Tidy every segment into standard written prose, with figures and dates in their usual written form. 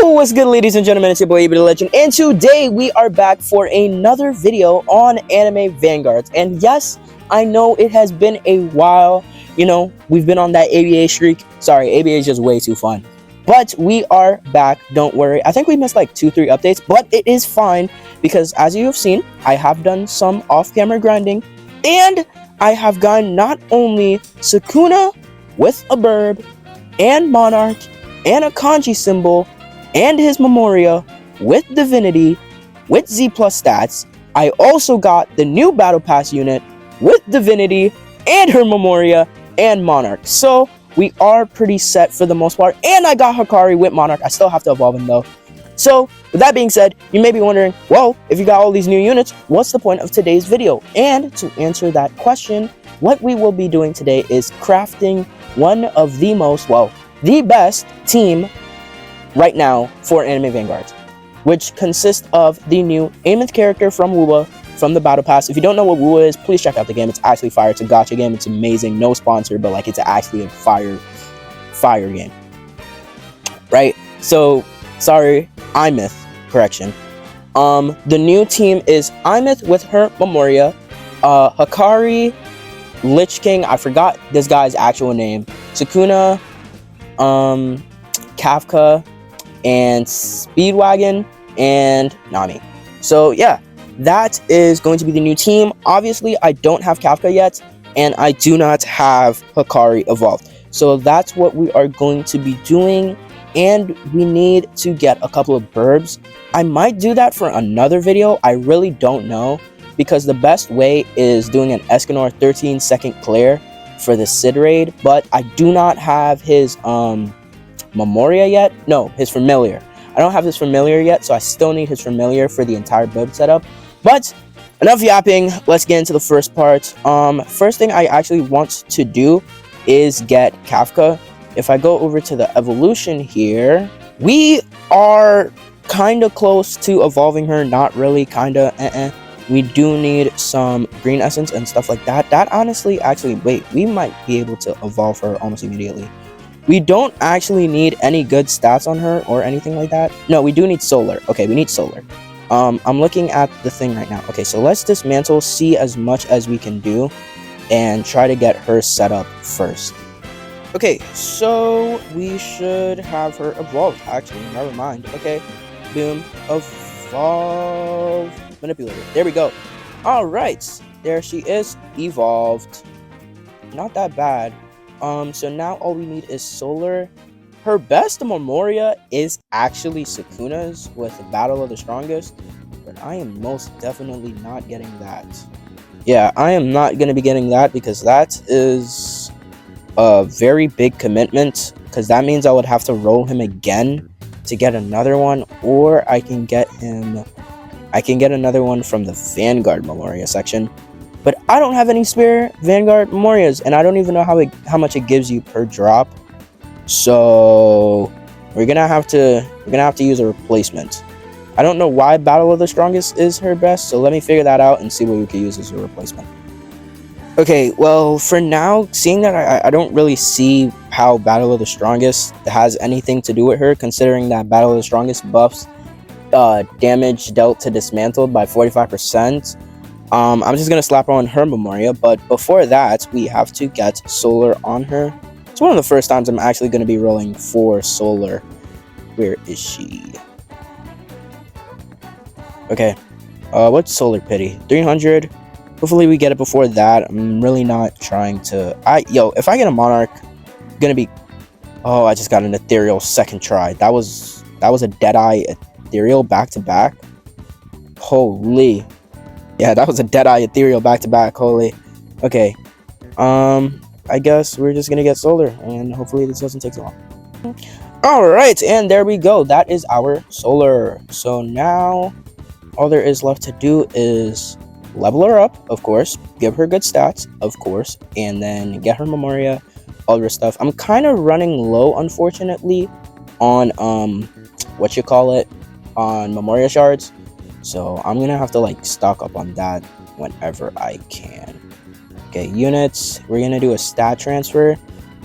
Yo, what's good, ladies and gentlemen? It's your boy Aby the Legend, and today we are back for another video on Anime Vanguards. And yes, I know it has been a while. You know, we've been on that ABA streak. Sorry, ABA is just way too fun. But we are back, don't worry. I think we missed like 2-3 updates, but it is fine because as you have seen, I have done some off-camera grinding, and I have gotten not only Sukuna with a burb, and Monarch, and a kanji symbol, and his Memoria with Divinity, with Z plus stats. I also got the new Battle Pass unit with Divinity, and her Memoria, and Monarch. So we are pretty set for the most part, and I got Hakari with Monarch. I still have to evolve him though. So with that being said, you may be wondering, well, if you got all these new units, what's the point of today's video? And to answer that question, what we will be doing today is crafting one of the most, well, the best team right now for Anime Vanguards, which consists of the new Amenth character from Wuwa from the Battle Pass. If you don't know what Wuwa is, please check out the game. It's actually fire. It's a gacha game. It's amazing. No sponsor, but like it's actually a fire game. Right? So, sorry, Amenth, correction. The new team is Amenth with her Memoria, Hakari, Lich King, I forgot this guy's actual name, Sukuna, Kafka, and Speedwagon, and Nami. So yeah, that is going to be the new team. Obviously, I don't have Kafka yet, and I do not have Hakari evolved. So that's what we are going to be doing, and we need to get a couple of burbs. I might do that for another video. I really don't know, because the best way is doing an Escanor 13-second clear for the Sid raid, but I do not have his Memoria yet. No, his Familiar. I don't have his Familiar yet, so I still need his Familiar for the entire build setup. But enough yapping, let's get into the first part. First thing I actually want to do is get Kafka. If I go over to the evolution here, we are kind of close to evolving her, not really, kind of, We do need some green essence and stuff like that. That honestly, actually, wait, we might be able to evolve her almost immediately. We don't actually need any good stats on her or anything like that. No, we do need solar. Okay, we need solar. I'm looking at the thing right now. Okay, so let's dismantle, see as much as we can do, and try to get her set up first. Okay, so we should have her evolved, actually. Never mind. Okay, boom, evolve. Manipulator. There we go. All right, there she is, evolved. Not that bad. So now all we need is solar. Her best Memoria is actually Sukuna's with Battle of the Strongest, but I am most definitely not getting that. Yeah, I am not going to be getting that because that is a very big commitment, because that means I would have to roll him again to get another one, or I can get another one from the Vanguard Memoria section, but I don't have any spare Vanguard Memorias, and I don't even know how much it gives you per drop. So we're gonna have to use a replacement. I don't know why Battle of the Strongest is her best, so let me figure that out and see what we could use as a replacement. Okay, well, for now, seeing that I don't really see how Battle of the Strongest has anything to do with her, considering that Battle of the Strongest buffs damage dealt to dismantled by 45%. I'm just gonna slap on her Memoria, but before that, we have to get solar on her. It's one of the first times I'm actually gonna be rolling for solar. Where is she? Okay, what's solar pity? 300. Hopefully we get it before that. I'm really not trying to. If I get a Monarch, I'm gonna be. Oh, I just got an ethereal second try. That was a Deadeye ethereal back to back. Holy, yeah, that was a Deadeye ethereal back to back. Holy. Okay, I guess we're just gonna get solar, and hopefully this doesn't take so long. All right, and there we go. That is our solar. So now all there is left to do is level her up, of course, give her good stats, of course, and then get her Memoria, all her stuff. I'm kind of running low, unfortunately, on on Memoria shards, so I'm gonna have to like stock up on that whenever I can. Okay, units, we're gonna do a stat transfer.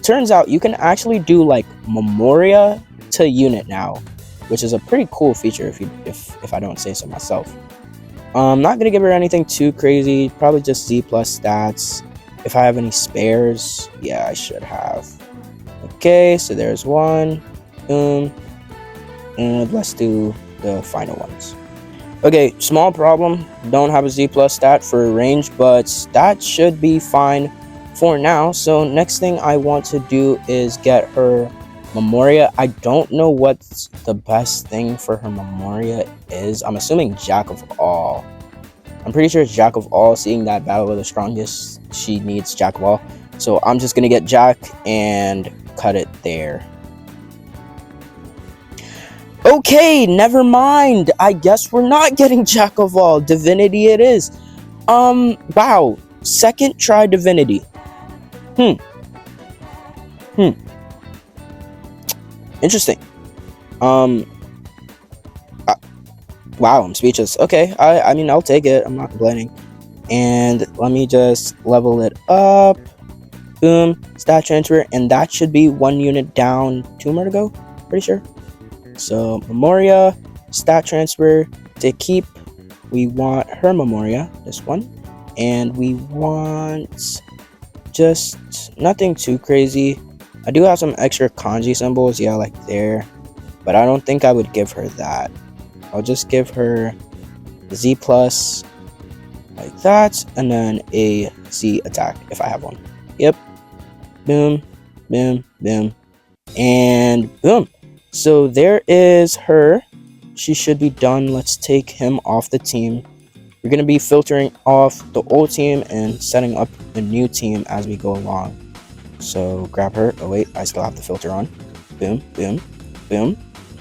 Turns out you can actually do like Memoria to unit now. which is a pretty cool feature if I don't say so myself. I'm not gonna give her anything too crazy, probably just Z plus stats. If I have any spares, yeah, I should have. Okay, so there's one, boom, and let's do the final ones. Okay, small problem, don't have a Z plus stat for range, but that should be fine for now. So next thing I want to do is get her Memoria. I don't know what the best thing for her Memoria is. I'm assuming Jack of All. I'm pretty sure it's Jack of All. Seeing that Battle of the Strongest, she needs Jack of All. So I'm just gonna get Jack and cut it there. Okay, never mind. I guess we're not getting Jack of All. Divinity it is. Wow. Second try Divinity. Interesting. Wow, I'm speechless. Okay, I mean, I'll take it. I'm not complaining. And let me just level it up. Boom, stat transfer, and that should be 1 unit down. 2 more to go, pretty sure. So Memoria, stat transfer to keep. We want her Memoria, this one, and we want just nothing too crazy. I do have some extra kanji symbols, yeah, like there, but I don't think I would give her that. I'll just give her Z plus like that, and then a Z attack if I have one. Yep. Boom, boom, boom, and boom. So there is her. She should be done. Let's take him off the team. We're going to be filtering off the old team and setting up the new team as we go along. So grab her. Oh wait, I still have the filter on. Boom, boom, boom,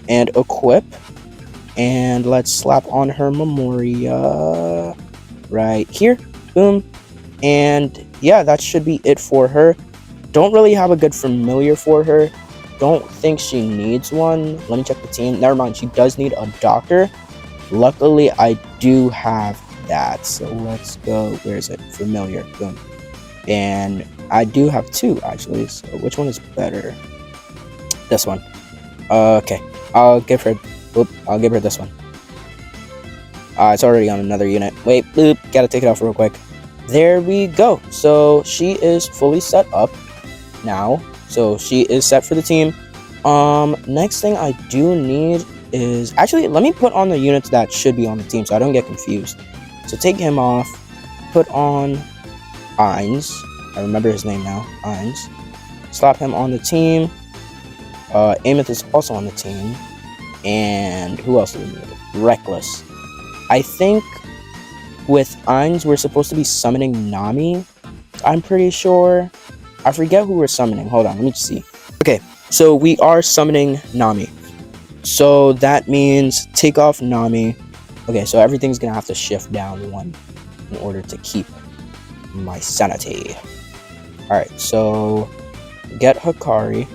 and equip. And let's slap on her Memoria right here. Boom. And yeah, that should be it for her. Don't really have a good familiar for her. Don't think she needs one. Let me check the team. Never mind, she does need a doctor. Luckily, I do have that. So let's go. Where is it? Familiar. Boom. And I do have 2 actually. So which one is better? This one. Okay. I'll give her this one. It's already on another unit. Wait, boop, gotta take it off real quick. There we go. So she is fully set up now. So she is set for the team. Next thing I do need is actually, let me put on the units that should be on the team so I don't get confused. So take him off, put on Ainz. I remember his name now, Ainz. Slap him on the team. Ameth is also on the team. And who else do we need? Reckless. I think with Ainz, we're supposed to be summoning Nami. I'm pretty sure. I forget who we're summoning. Hold on, let me just see. Okay, so we are summoning Nami. So that means take off Nami. Okay, so everything's gonna have to shift down 1 in order to keep my sanity. Alright, so get Hakari.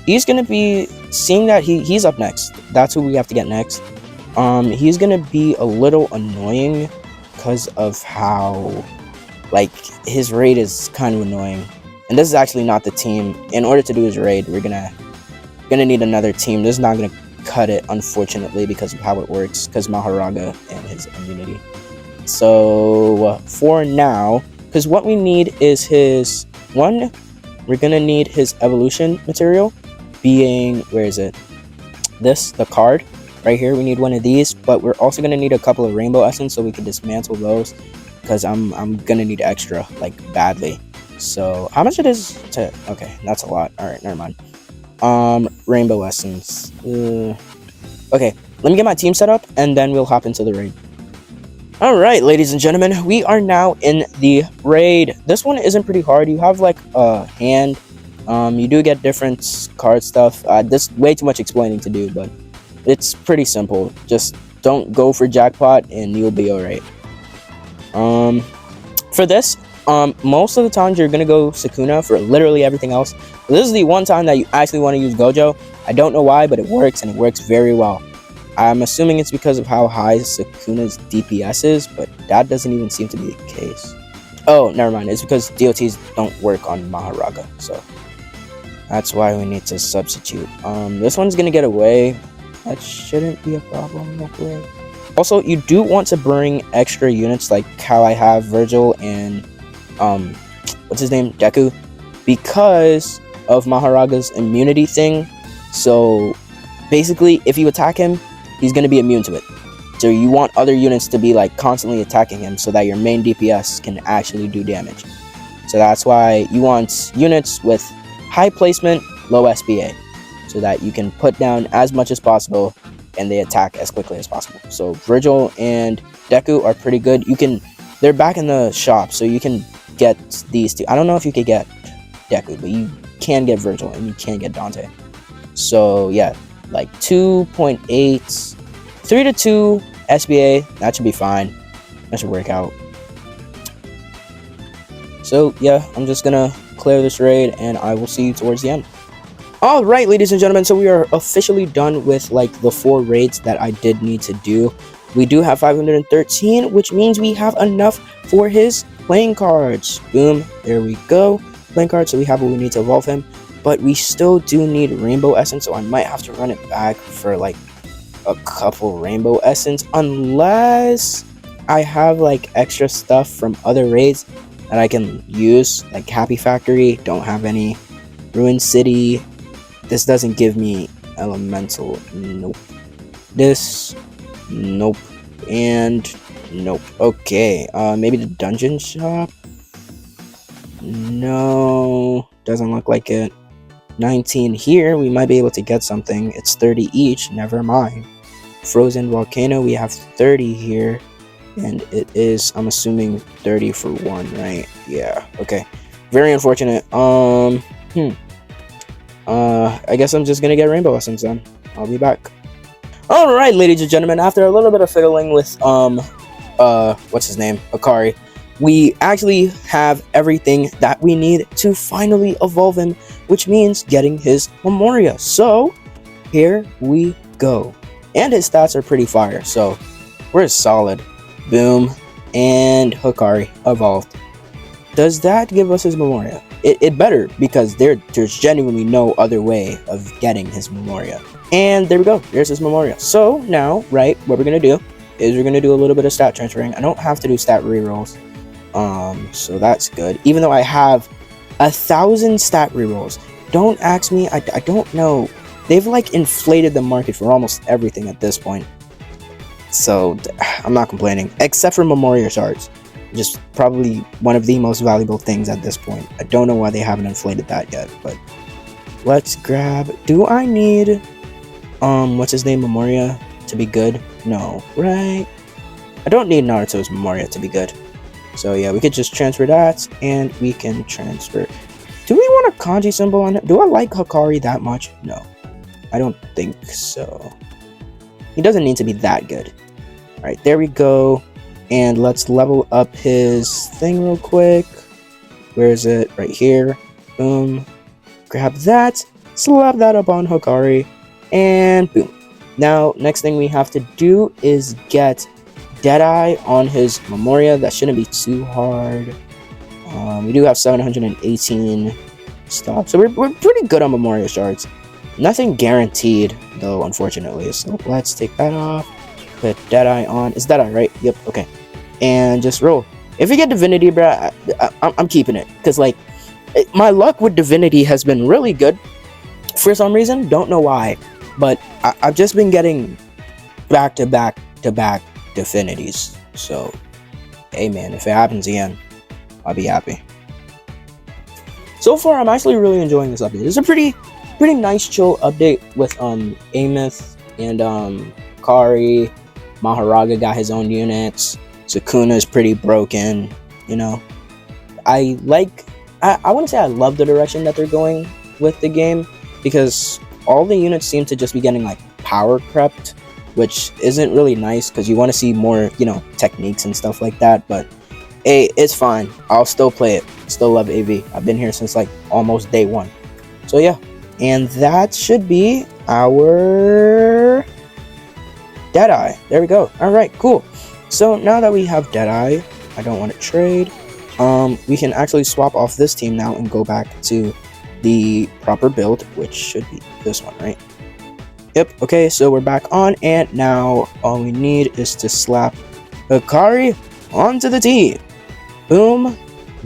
He's gonna be, seeing that he's up next, that's who we have to get next. He's gonna be a little annoying because of how, like, his raid is kind of annoying. And this is actually not the team. In order to do his raid, we're gonna need another team. This is not gonna cut it, unfortunately, because of how it works, because Mahoraga and his immunity. So for now, because what we need is his one, we're gonna need his evolution material, being, where is it? This, the card right here. We need one of these, but we're also gonna need a couple of rainbow essence so we can dismantle those, because I'm gonna need extra, like, badly. So how much it is to, okay, that's a lot. All right, never mind. Rainbow essence. Okay, let me get my team set up and then we'll hop into the raid. All right, ladies and gentlemen, we are now in the raid. This one isn't pretty hard. You have like a hand. You do get different card stuff. This way too much explaining to do, but it's pretty simple. Just don't go for jackpot and you'll be all right. For this, most of the times you're gonna go Sukuna for literally everything else. This is the one time that you actually want to use Gojo. I don't know why, but it works, and it works very well. I'm assuming it's because of how high Sukuna's DPS is, but that doesn't even seem to be the case. Oh, never mind. It's because DOTs don't work on Mahoraga, so That's why we need to substitute. This one's gonna get away. That shouldn't be a problem, hopefully. Also, you do want to bring extra units like how I have Virgil and what's his name, Deku, because of Maharaga's immunity thing. So basically, if you attack him, he's gonna be immune to it. So you want other units to be like constantly attacking him so that your main DPS can actually do damage. So that's why you want units with high placement, low SBA, so that you can put down as much as possible and they attack as quickly as possible. So Virgil and Deku are pretty good. They're back in the shop, so you can get these two. I don't know if you could get Deku, but you can get Virgil and you can get Dante. So yeah, like 2.8, 3 to 2 SBA, that should be fine. That should work out. So yeah, I'm just gonna clear this raid and I will see you towards the end. Alright, ladies and gentlemen, so we are officially done with like the 4 raids that I did need to do. We do have 513, which means we have enough for his playing cards. Boom, there we go. Playing cards, so we have what we need to evolve him. But we still do need Rainbow Essence, so I might have to run it back for like a couple Rainbow Essence. Unless I have like extra stuff from other raids that I can use. Like Happy Factory, don't have any. Ruined City, this doesn't give me Elemental, nope. This, nope. And nope. Okay, maybe the Dungeon Shop? No, doesn't look like it. 19 here, we might be able to get something. It's 30 each, never mind. Frozen Volcano, we have 30 here. And it is, I'm assuming, 30 for 1, right? Yeah, okay. Very unfortunate. I guess I'm just gonna get Rainbow Essence then. I'll be back. Alright, ladies and gentlemen, after a little bit of fiddling with, what's his name? Akari, we actually have everything that we need to finally evolve him, which means getting his Memoria. So, here we go. And his stats are pretty fire, so we're solid. Boom. And Hikari evolved. Does that give us his Memoria? It better, because there's genuinely no other way of getting his Memoria. And there we go, there's his Memoria. So now, right, what we're gonna do is we're gonna do a little bit of stat transferring. I don't have to do stat rerolls, so that's good. Even though I have 1,000 stat rerolls, don't ask me. I don't know. They've like inflated the market for almost everything at this point. So I'm not complaining, except for Memoria shards. Just probably one of the most valuable things at this point. I don't know why they haven't inflated that yet, but let's grab. Do I need what's his name, Memoria to be good? No, right? I don't need Naruto's Memoria to be good. So yeah, we could just transfer that, and we can transfer. Do we want a kanji symbol on it? Do I like Hikari that much? No, I don't think so. He doesn't need to be that good. All right, there we go. And let's level up his thing real quick. Where is it? Right here. Boom. Grab that. Slap that up on Hikari. And boom. Now, next thing we have to do is get Deadeye on his Memoria. That shouldn't be too hard. We do have 718 stuff. So we're pretty good on Memoria shards. Nothing guaranteed, though, unfortunately. So let's take that off. Put Deadeye on. It's Deadeye, right? Yep, okay. And just roll. If we get Divinity, bruh, I'm keeping it. Because, like, my luck with Divinity has been really good. For some reason, don't know why. But I've just been getting back-to-back Divinities. So, hey, man, if it happens again, I'll be happy. So far, I'm actually really enjoying this update. It's a pretty nice, chill update with Amith and Kari. Maharaga got his own units. Sukuna is pretty broken, you know. I wouldn't say I love the direction that they're going with the game, because all the units seem to just be getting like power crept, which isn't really nice because you want to see more, you know, techniques and stuff like that. But hey, it's fine. I'll still play it. Still love AV. I've been here since like almost day 1. So yeah, and that should be our Deadeye. There we go. All right, cool. So now that we have Deadeye, I don't want to trade. We can actually swap off this team now and go back to the proper build, which should be this one, right? Yep, okay, so we're back on, and now all we need is to slap Hakari onto the team. Boom,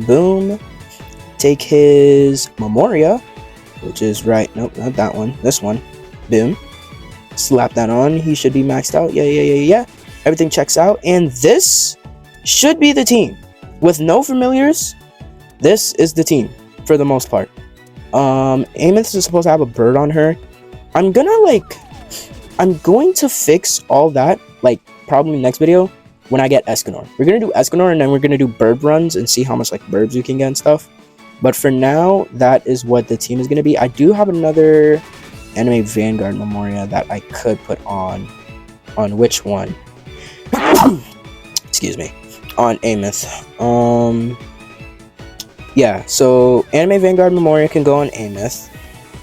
boom. Take his Memoria, which is right, nope, not that one, this one. Boom. Slap that on, he should be maxed out, yeah. Everything checks out, and this should be the team. With no familiars, this is the team, for the most part. Amos is supposed to have a bird on her. I'm going to fix all that, like, probably next video, when I get Escanor. We're going to do Escanor, and then we're going to do bird runs, and see how much, like, birds we can get and stuff. But for now, that is what the team is going to be. I do have another Anime Vanguard Memoria that I could put on which one? Excuse me. On Amos. Yeah, so Anime Vanguard Memoria can go on Amos.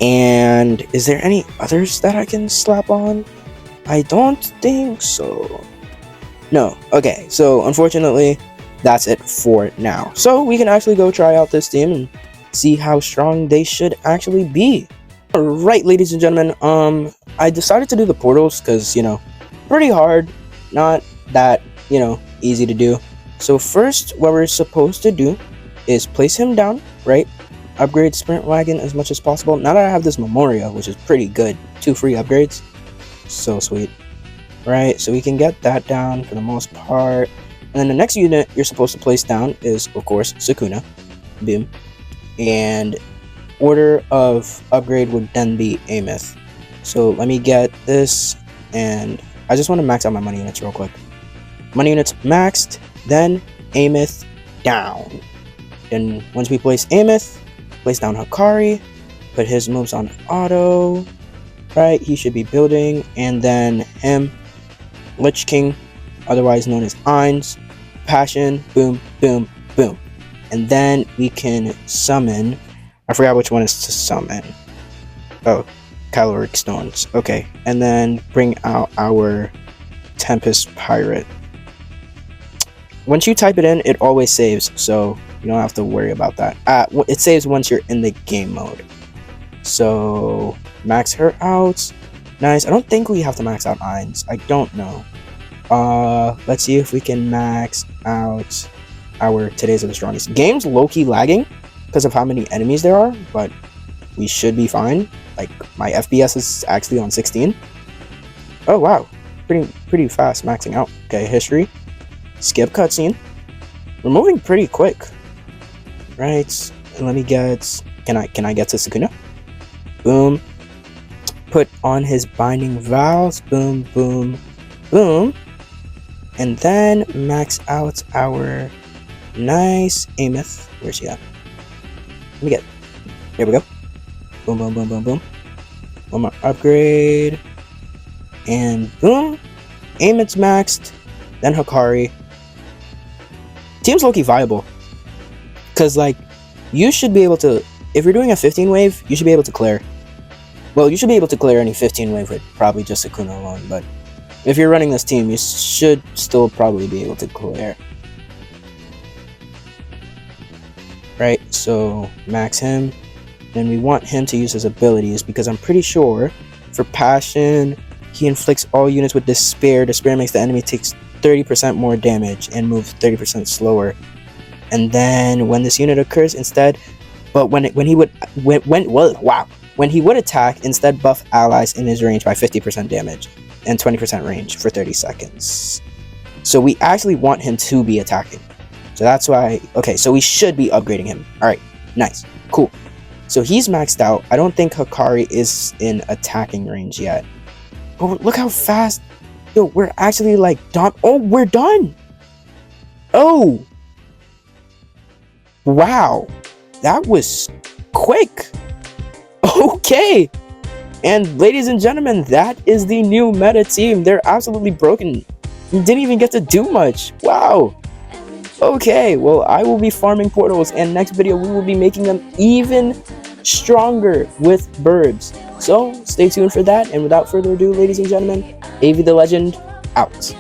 And is there any others that I can slap on? I don't think so. No. Okay, so unfortunately, that's it for now. So we can actually go try out this team and see how strong they should actually be. Alright, ladies and gentlemen, I decided to do the portals because, you know, pretty hard, not that, you know, easy to do. So first, what we're supposed to do is place him down, right? Upgrade Sprint Wagon as much as possible. Now that I have this Memoria, which is pretty good, 2 free upgrades, so sweet. Right, so we can get that down for the most part. And then the next unit you're supposed to place down is, of course, Sukuna. Boom. And order of upgrade would then be Amos. So let me get this, and I just want to max out my money units real quick. Money units maxed, then Amos down. Then once we place Amos, place down Hakari, put his moves on auto, right? He should be building, and then him, Lich King, otherwise known as Ainz, Passion, boom, boom, boom. And then we can summon, I forgot which one is to summon. Oh, Caloric Stones. Okay, and then bring out our Tempest Pirate. Once you type it in, it always saves, so you don't have to worry about that. It saves once you're in the game mode. So, max her out. Nice. I don't think we have to max out Ainz. I don't know. Let's see if we can max out our Today's of the Strongest. Game's low-key lagging because of how many enemies there are, but we should be fine. Like, my FPS is actually on 16. Oh, wow. Pretty fast maxing out. Okay, history. Skip cutscene. We're moving pretty quick. Right. And let me get... Can I get to Sukuna? Boom. Put on his Binding Vows. Boom, boom, boom. And then max out our nice Amos. Where's she at? Let me get... There we go. Boom, boom, boom, boom, boom. One more upgrade. And boom. Amos maxed. Then Hakari. Team's low-key viable. Because, like, you should be able to... If you're doing a 15 wave, you should be able to clear. Well, you should be able to clear any 15 wave with probably just Sukuna alone, but if you're running this team, you should still probably be able to clear. Right, so max him. And we want him to use his abilities because I'm pretty sure for Passion, he inflicts all units with Despair. Despair makes the enemy take 30% more damage and move 30% slower. And then when this unit occurs instead, but when he would attack, instead buff allies in his range by 50% damage and 20% range for 30 seconds. So we actually want him to be attacking. So that's why, okay, so we should be upgrading him. Alright, nice, cool. So he's maxed out. I don't think Hakari is in attacking range yet. But look how fast, yo, we're actually like done. Oh, we're done. Oh. Wow. That was quick. Okay. And ladies and gentlemen, that is the new meta team. They're absolutely broken. You didn't even get to do much. Wow. Okay, well, I will be farming portals, and next video we will be making them even stronger with birds. So stay tuned for that, and without further ado, ladies and gentlemen, AV the Legend out.